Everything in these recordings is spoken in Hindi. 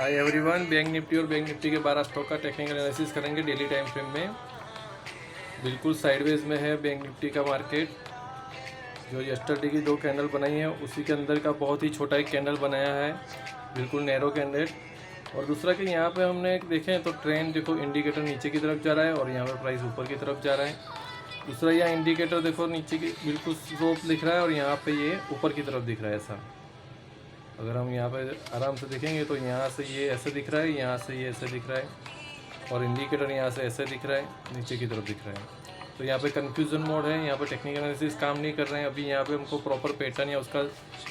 हाय एवरीवन, बैंक निफ्टी और बैंक निफ्टी के 12 स्टॉक का टेक्निकल एनालिसिस करेंगे डेली टाइम फ्रेम में। बिल्कुल साइडवेज में है बैंक निफ्टी का मार्केट। जो यस्टरडे की 2 कैंडल बनाई है उसी के अंदर का बहुत ही छोटा एक कैंडल बनाया है, बिल्कुल नैरो कैंडल। और दूसरा कि यहाँ पे हमने देखें तो ट्रेंड देखो, इंडिकेटर नीचे की तरफ जा रहा है और यहाँ पे प्राइस ऊपर की तरफ जा रहा है। दूसरा यहाँ इंडिकेटर देखो नीचे की बिल्कुल स्लोप दिख रहा है और यहाँ पे ये ऊपर की तरफ दिख रहा है ऐसा। अगर हम यहाँ पे आराम से देखेंगे तो यहाँ से ये ऐसे दिख रहा है, यहाँ से ये ऐसे दिख रहा है और इंडिकेटर यहाँ से ऐसे दिख रहा है, नीचे की तरफ दिख रहा है। तो यहाँ पे कन्फ्यूज़न मोड है, यहाँ पे टेक्निकल एनालिसिस काम नहीं कर रहे हैं। अभी यहाँ पे हमको प्रॉपर पैटर्न या उसका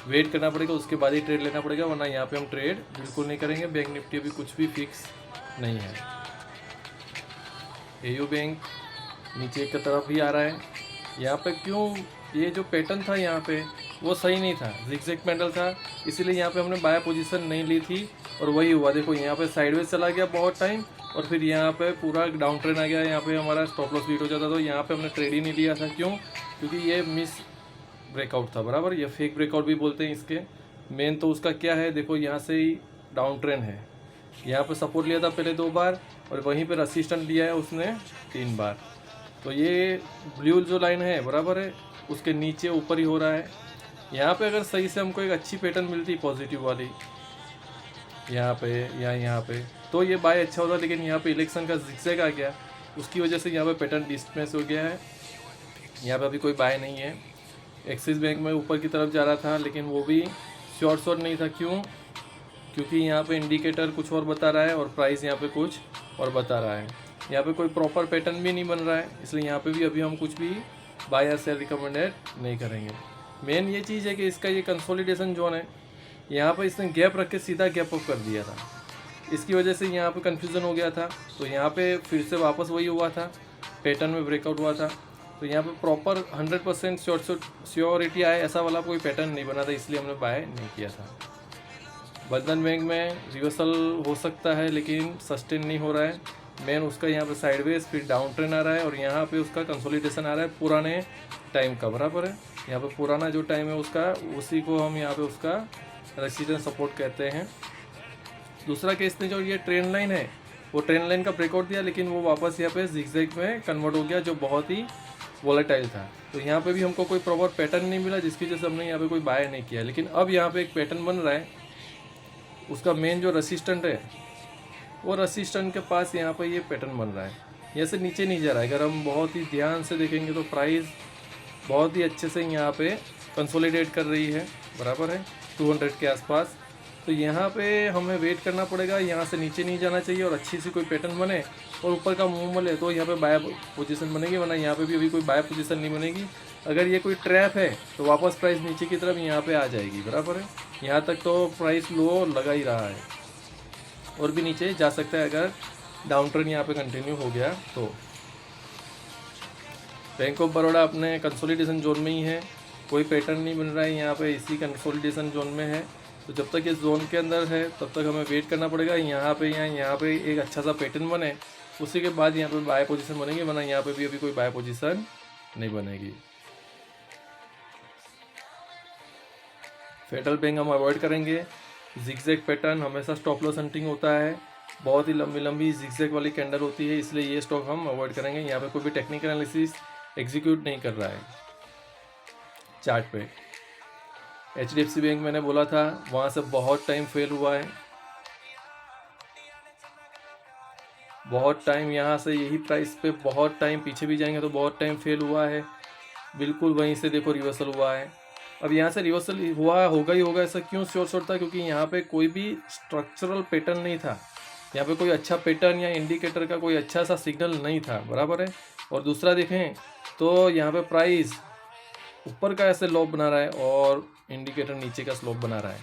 वेट करना पड़ेगा, उसके बाद ही ट्रेड लेना पड़ेगा, वरना यहाँ पे हम ट्रेड बिल्कुल नहीं करेंगे। बैंक निफ्टी अभी कुछ भी फिक्स नहीं है। एयू बैंक नीचे की तरफ ही आ रहा है। यहाँ पे क्यों, ये जो पैटर्न था यहाँ पे वो सही नहीं था, जिगजैग कैंडल था, इसीलिए यहाँ पे हमने बाय पोजीशन नहीं ली थी और वही हुआ। देखो यहाँ पे साइडवेज चला गया बहुत टाइम और फिर यहाँ पे पूरा डाउन ट्रेंड आ गया, यहाँ पे हमारा स्टॉप लॉस बीट हो जाता। तो यहाँ पे हमने ट्रेड ही नहीं लिया था। क्यों? क्योंकि ये मिस ब्रेकआउट था, बराबर। ये फेक ब्रेकआउट भी बोलते हैं इसके। मेन तो उसका क्या है, देखो यहाँ से ही डाउन ट्रेंड है, यहाँ पे सपोर्ट लिया था पहले 2 बार और वहीं पर रेसिस्टेंट लिया है उसने 3 बार। तो ये ब्लू जो लाइन है बराबर है, उसके नीचे ऊपर ही हो रहा है। यहाँ पे अगर सही से हमको एक अच्छी पैटर्न मिलती पॉजिटिव वाली यहाँ पे या यहाँ पे, तो ये बाय अच्छा होता। लेकिन यहाँ पे इलेक्शन का जिगजैग आ गया, उसकी वजह से यहाँ पे पैटर्न डिस्मिस हो गया है। यहाँ पे अभी कोई बाय नहीं है। एक्सिस बैंक में ऊपर की तरफ जा रहा था लेकिन वो भी शॉर्ट नहीं था। क्यों? क्योंकि यहाँ पे इंडिकेटर कुछ और बता रहा है और प्राइस यहाँ पे कुछ और बता रहा है। यहाँ पे कोई प्रॉपर पैटर्न भी नहीं बन रहा है, इसलिए यहाँ पे भी अभी हम कुछ भी बाय या सेल रिकमेंडेड नहीं करेंगे। मेन ये चीज़ है कि इसका ये कंसोलिडेशन जोन है, यहाँ पर इसने गैप रख के सीधा गैप अप कर दिया था, इसकी वजह से यहाँ पे कन्फ्यूज़न हो गया था। तो यहाँ पे फिर से वापस वही हुआ था, पैटर्न में ब्रेकआउट हुआ था। तो यहाँ पे प्रॉपर 100% श्योरिटी आए ऐसा वाला कोई पैटर्न नहीं बना था, इसलिए हमने बाय नहीं किया था। बंधन बैंक में रिवर्सल हो सकता है लेकिन सस्टेन नहीं हो रहा है। मेन उसका यहाँ पे साइडवेज फिर डाउन ट्रेंड आ रहा है और यहाँ पे उसका कंसोलिडेशन आ रहा है पुराने टाइम का, बराबर है। यहाँ पे पुराना जो टाइम है उसका, उसी को हम यहाँ पे उसका रेसिस्टेंस सपोर्ट कहते हैं। दूसरा केस में जो ये ट्रेंड लाइन है, वो ट्रेंड लाइन का ब्रेकआउट दिया लेकिन वो वापस यहाँ पे जिगजैग में कन्वर्ट हो गया, जो बहुत ही वॉलेटाइल था। तो यहाँ पे भी हमको कोई प्रॉपर पैटर्न नहीं मिला, जिसकी वजह से हमने यहाँ पे कोई बाय नहीं किया। लेकिन अब यहाँ पे एक पैटर्न बन रहा है, उसका मेन जो रेसिस्टेंट है वो रेसिस्टेंट के पास यहाँ पे ये पैटर्न बन रहा है, यहाँ से नीचे नहीं जा रहा है। अगर हम बहुत ही ध्यान से देखेंगे तो प्राइस बहुत ही अच्छे से यहाँ पे कंसोलिडेट कर रही है, बराबर है 200 के आसपास। तो यहाँ पे हमें वेट करना पड़ेगा, यहाँ से नीचे नहीं जाना चाहिए और अच्छी सी कोई पैटर्न बने और ऊपर का मूव मिले तो यहाँ पे बाय पोजीशन बनेगी, वरना यहाँ पे भी अभी कोई बाय पोजीशन नहीं बनेगी। अगर ये कोई ट्रैप है तो वापस प्राइस नीचे की तरफ यहाँ पे आ जाएगी, बराबर है। यहाँ तक तो प्राइस लो लगा ही रहा है और भी नीचे जा सकता है अगर डाउन ट्रेंड यहाँ पे कंटिन्यू हो गया तो। बैंक ऑफ बड़ौदा अपने कंसोलिडेशन जोन में ही है, कोई पैटर्न नहीं बन रहा है यहाँ पे, इसी कंसोलिडेशन जोन में है। तो जब तक ये जोन के अंदर है तब तक हमें वेट करना पड़ेगा। यहाँ पे यहाँ पे एक अच्छा सा पैटर्न बने, उसी के बाद यहाँ पे बाय पोजीशन बनेगी, वरना यहाँ पे भी अभी कोई बाय पोजीशन नहीं बनेगी। फेडरल बैंक हम अवॉइड करेंगे। जिगजैग पैटर्न हमेशा स्टॉप लॉस हंटिंग होता है, बहुत ही लंबी लंबी जिगजैग वाली कैंडल होती है, इसलिए ये स्टॉक हम अवॉइड करेंगे। यहाँ पे कोई भी टेक्निकल एनालिसिस एग्जीक्यूट नहीं कर रहा है चार्ट पे। HDFC बैंक मैंने बोला था, वहाँ से बहुत टाइम फेल हुआ है, बहुत टाइम यहाँ से यही प्राइस पे बहुत टाइम पीछे भी जाएंगे तो बहुत टाइम फेल हुआ है। बिल्कुल वहीं से देखो रिवर्सल हुआ है। अब यहाँ से रिवर्सल हुआ होगा ही होगा, ऐसा क्यों श्योर था? क्योंकि यहाँ पे कोई भी स्ट्रक्चरल पैटर्न नहीं था, यहाँ पे कोई अच्छा पैटर्न या इंडिकेटर का कोई अच्छा सा सिग्नल नहीं था, बराबर है। और दूसरा देखें तो यहाँ पे प्राइस ऊपर का ऐसे लोप बना रहा है और इंडिकेटर नीचे का स्लोप बना रहा है।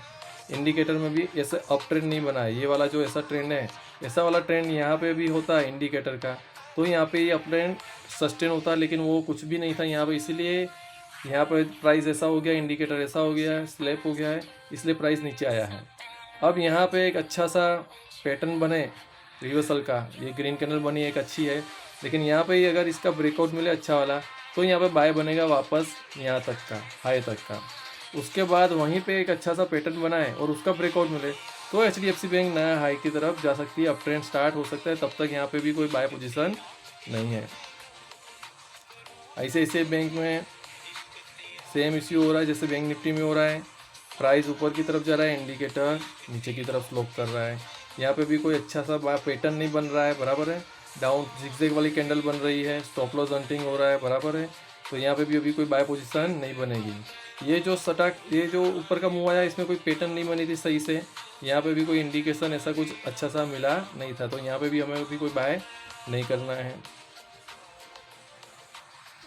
इंडिकेटर में भी ऐसे अप ट्रेंड नहीं बना है, ये वाला जो ऐसा ट्रेंड है, ऐसा वाला ट्रेंड यहाँ पे भी होता है इंडिकेटर का, तो यहाँ पे ये अप ट्रेंड सस्टेन होता है, लेकिन वो कुछ भी नहीं था यहाँ पे, इसीलिए यहाँ पे प्राइस ऐसा हो गया, इंडिकेटर ऐसा हो गया है, स्लैप हो गया है, इसलिए प्राइस नीचे आया है। अब यहाँ पे एक अच्छा सा पैटर्न बने रिवर्सल का, ये ग्रीन कैंडल बनी एक अच्छी है, लेकिन यहाँ पे अगर इसका ब्रेकआउट मिले अच्छा वाला तो यहाँ पे बाय बनेगा वापस यहाँ तक का, हाई तक का। उसके बाद वहीं पे एक अच्छा सा पैटर्न बनाए और उसका ब्रेकआउट मिले तो HDFC बैंक नया हाई की तरफ जा सकती है, अब ट्रेंड स्टार्ट हो सकता है, तब तक यहाँ पे भी कोई बाय पोजीशन नहीं है। ICICI बैंक में सेम इश्यू हो रहा है जैसे बैंक निफ्टी में हो रहा है, प्राइस ऊपर की तरफ जा रहा है, इंडिकेटर नीचे की तरफ स्लोप कर रहा है। यहाँ पे भी कोई अच्छा सा पैटर्न नहीं बन रहा है, बराबर है, डाउन जिगजैग वाली कैंडल बन रही है, स्टॉप लॉस हंटिंग हो रहा है, बराबर है। तो यहाँ पे भी अभी कोई बाय पोजीशन नहीं बनेगी। ये जो ऊपर का मूव आया इसमें कोई पैटर्न नहीं बनी थी सही से, यहाँ पे भी कोई इंडिकेशन ऐसा कुछ अच्छा सा मिला नहीं था, तो यहाँ पे भी हमें अभी कोई बाय नहीं करना है।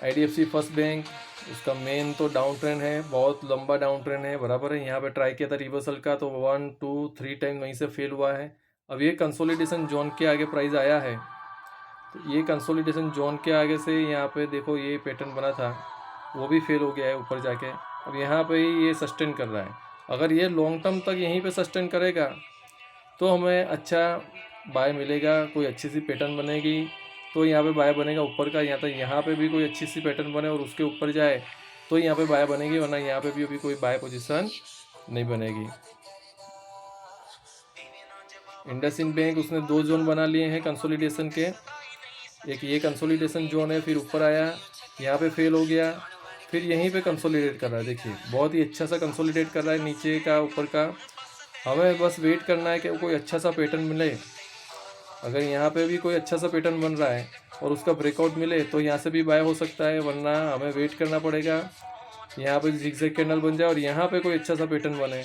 IDFC फर्स्ट बैंक, उसका मेन तो डाउन ट्रेंड है, बहुत लंबा डाउन ट्रेंड है, बराबर है। यहाँ पे ट्राई किया था रिवर्सल का, तो 1 2 3 टाइम वहीं से फेल हुआ है। अब ये कंसोलिडेशन जोन के आगे प्राइस आया है, तो ये कंसोलिडेशन जोन के आगे से यहाँ पे देखो ये पैटर्न बना था, वो भी फेल हो गया है ऊपर जाके। अब यहाँ पे ये सस्टेन कर रहा है, अगर ये लॉन्ग टर्म तक यहीं पे सस्टेन करेगा तो हमें अच्छा बाय मिलेगा, कोई अच्छी सी पैटर्न बनेगी तो यहाँ पे बाय बनेगा ऊपर का। यहाँ पे भी कोई अच्छी सी पैटर्न बने और उसके ऊपर जाए तो यहाँ पे बाय बनेगी, वरना यहाँ पे भी अभी कोई बाय पोजीशन नहीं बनेगी। इंडसइंड बैंक उसने 2 जोन बना लिए हैं कंसोलिडेशन के, एक ये कंसोलिडेशन जोन है, फिर ऊपर आया यहाँ पे फेल हो गया, फिर यहीं पे कंसोलिडेट कर रहा है। देखिए बहुत ही अच्छा सा कंसोलिडेट कर रहा है नीचे का ऊपर का। हमें बस वेट करना है कि कोई अच्छा सा पैटर्न मिले। अगर यहाँ पे भी कोई अच्छा सा पैटर्न बन रहा है और उसका ब्रेकआउट मिले तो यहाँ से भी बाय हो सकता है, वरना हमें वेट करना पड़ेगा यहाँ पे जिगजैग कैंडल बन जाए और यहाँ पे कोई अच्छा सा पैटर्न बने,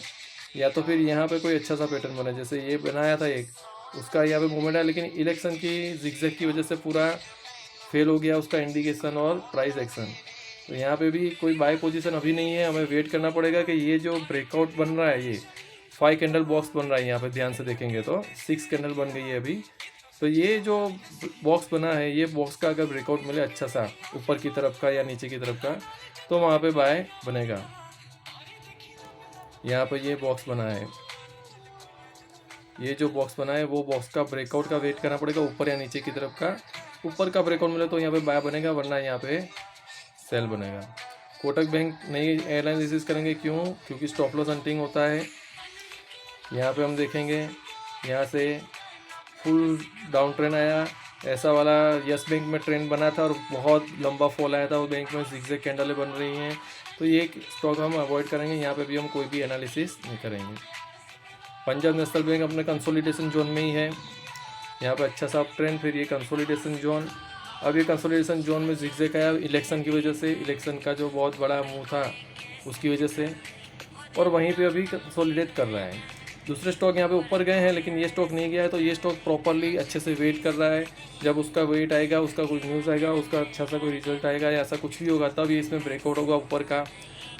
या तो फिर यहाँ पे कोई अच्छा सा पैटर्न बने। जैसे ये बनाया था एक, उसका यहाँ पे मूवमेंट है, लेकिन इलेक्शन की जिगजैग की वजह से पूरा फेल हो गया उसका इंडिकेशन और प्राइस एक्शन। तो यहाँ पे भी कोई बाय पोजीशन अभी नहीं है, हमें वेट करना पड़ेगा कि ये जो ब्रेकआउट बन रहा है, ये 5 कैंडल बॉक्स बन रहा है, यहाँ पे ध्यान से देखेंगे तो 6 कैंडल बन गई है अभी। तो ये जो बॉक्स बना है, ये बॉक्स का अगर ब्रेकआउट मिले अच्छा सा ऊपर की तरफ का या नीचे की तरफ का, तो वहाँ पे बाय बनेगा। यहाँ पे ये बॉक्स बना है, ये जो बॉक्स बना है वो बॉक्स का ब्रेकआउट का वेट करना पड़ेगा, ऊपर या नीचे की तरफ का। ऊपर का ब्रेकआउट मिले तो यहाँ पे बाय बनेगा, वरना यहाँ पे सेल बनेगा। कोटक बैंक नई एयरलाइन रिलीज करेंगे, क्यों? क्योंकि स्टॉप लॉस हंटिंग होता है। यहाँ पे हम देखेंगे यहाँ से फुल डाउन ट्रेंड आया, ऐसा वाला यस बैंक में ट्रेंड बना था और बहुत लंबा फॉल आया था, उस बैंक में जिगजैग कैंडलें बन रही हैं, तो ये स्टॉक हम अवॉइड करेंगे। यहाँ पे भी हम कोई भी एनालिसिस नहीं करेंगे। पंजाब नेशनल बैंक अपने कंसोलिडेशन जोन में ही है, यहाँ पे अच्छा सा ट्रेंड, फिर ये कंसोलिडेशन जोन। अब ये कंसोलिडेशन जोन में जिगजैग आया इलेक्शन की वजह से, इलेक्शन का जो बहुत बड़ा मूव था उसकी वजह से, और वहीं पे अभी कंसोलिडेट कर रहा है। दूसरे स्टॉक यहाँ पे ऊपर गए हैं लेकिन ये स्टॉक नहीं गया है, तो ये स्टॉक प्रॉपरली अच्छे से वेट कर रहा है। जब उसका वेट आएगा, उसका कुछ न्यूज़ आएगा, उसका अच्छा सा कोई रिजल्ट आएगा या ऐसा कुछ भी होगा, तब ये इसमें ब्रेकआउट होगा ऊपर का,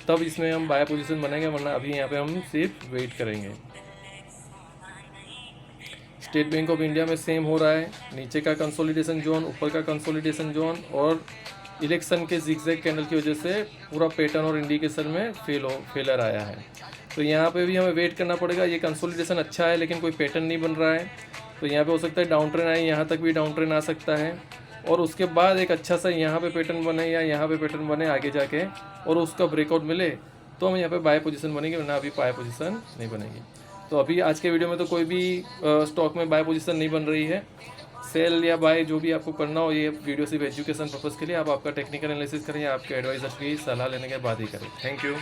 तब इसमें हम बाय पोजीशन बनेंगे, वरना अभी यहाँ पे हम सिर्फ वेट करेंगे। स्टेट बैंक ऑफ इंडिया में सेम हो रहा है, नीचे का कंसोलिडेशन जोन, ऊपर का कंसोलिडेशन जोन, और इलेक्शन के जिगजैग कैंडल की वजह से पूरा पैटर्न और इंडिकेशन में फेलर आया है। तो यहाँ पे भी हमें वेट करना पड़ेगा। ये कंसोलिडेशन अच्छा है लेकिन कोई पैटर्न नहीं बन रहा है, तो यहाँ पे हो सकता है डाउन ट्रेंड आए, यहाँ तक भी डाउन ट्रेंड आ सकता है, और उसके बाद एक अच्छा सा यहाँ पे पैटर्न बने या यहाँ पे पैटर्न बने आगे जाके और उसका ब्रेकआउट मिले तो हम यहाँ पे बाय पोजीशन बनेंगे, वरना अभी बाय पोजीशन नहीं बनेगी। तो अभी आज के वीडियो में तो कोई भी स्टॉक में बाय पोजीशन नहीं बन रही है। सेल या बाय जो भी आपको करना हो, ये वीडियो सिर्फ एजुकेशन पर्पज़ के लिए, आप आपका टेक्निकल एनालिसिस करें या आपके एडवाइज़र की सलाह लेने के बाद ही करें। Thank you.